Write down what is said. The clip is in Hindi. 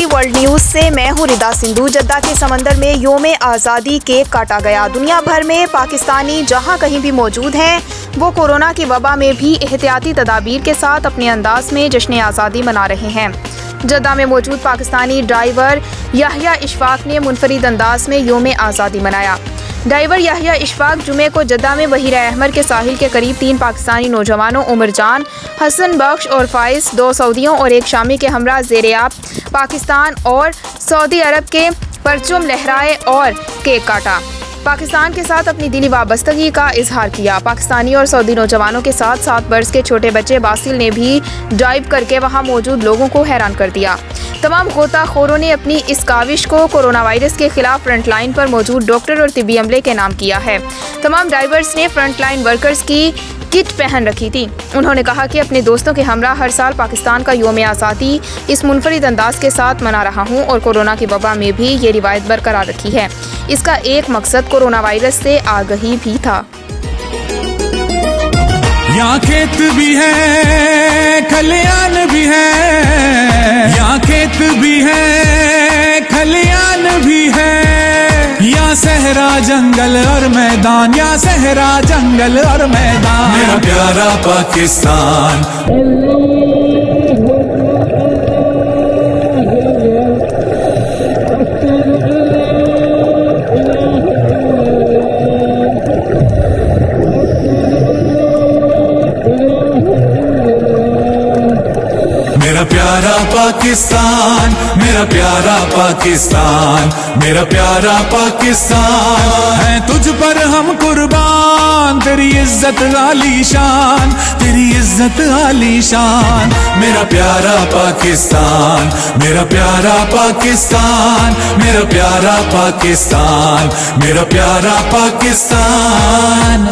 ICT वर्ल्ड न्यूज से मैं हूँ रिदा सिंधु। जद्दा के समंदर में योम आज़ादी केक काटा गया। दुनिया भर में पाकिस्तानी जहाँ कहीं भी मौजूद हैं वो कोरोना की वबा में भी एहतियाती तदाबीर के साथ अपने अंदाज में जश्न आज़ादी मना रहे हैं। जद्दा में मौजूद पाकिस्तानी ड्राइवर याहिया इशफाक ने मुनफरिद अंदाज में योम आज़ादी मनाया। ड्राइवर याहिया इशफाक जुमे को जद्दा में बहीर अहमर के साहिल के करीब 3 पाकिस्तानी नौजवानों उमर जान, हसन बख्श और फाइज, 2 सऊदियों और 1 शामी के हमरा ज़ेर-ए-आब पाकिस्तान और सऊदी अरब के परचम लहराए और केक काटा। पाकिस्तान के साथ अपनी दिली वाबस्तगी का इजहार किया। पाकिस्तानी और सऊदी नौजवानों के साथ 7 बरस के छोटे बच्चे बासिल ने भी ड्राइव करके वहां मौजूद लोगों को हैरान कर दिया। तमाम गोताखोरों ने अपनी इस काविश को कोरोना वायरस के खिलाफ फ्रंट लाइन पर मौजूद डॉक्टर और तिब्बी अमले के नाम किया है। तमाम ड्राइवर्स ने फ्रंट लाइन वर्कर्स की किट पहन रखी थी। उन्होंने कहा कि अपने दोस्तों के हमरा हर साल पाकिस्तान का योम आज़ादी इस मुनफरिद अंदाज के साथ मना रहा हूँ और कोरोना की वबा में भी ये रिवायत बरकरार रखी है। इसका एक मकसद कोरोना वायरस से आगाही भी था। यहाँ खेत भी है, खलियान भी है, यहाँ खेत भी है, खलियान भी है, यहाँ सहरा जंगल और मैदान, यहाँ सहरा जंगल और मैदान। मेरा प्यारा पाकिस्तान, मेरा प्यारा पाकिस्तान, मेरा प्यारा पाकिस्तान, मेरा प्यारा पाकिस्तान है तुझ पर हम कुर्बान, तेरी इज्जत आलीशान, तेरी इज्जत आलीशान। मेरा प्यारा पाकिस्तान, मेरा प्यारा पाकिस्तान, मेरा प्यारा पाकिस्तान, मेरा प्यारा पाकिस्तान।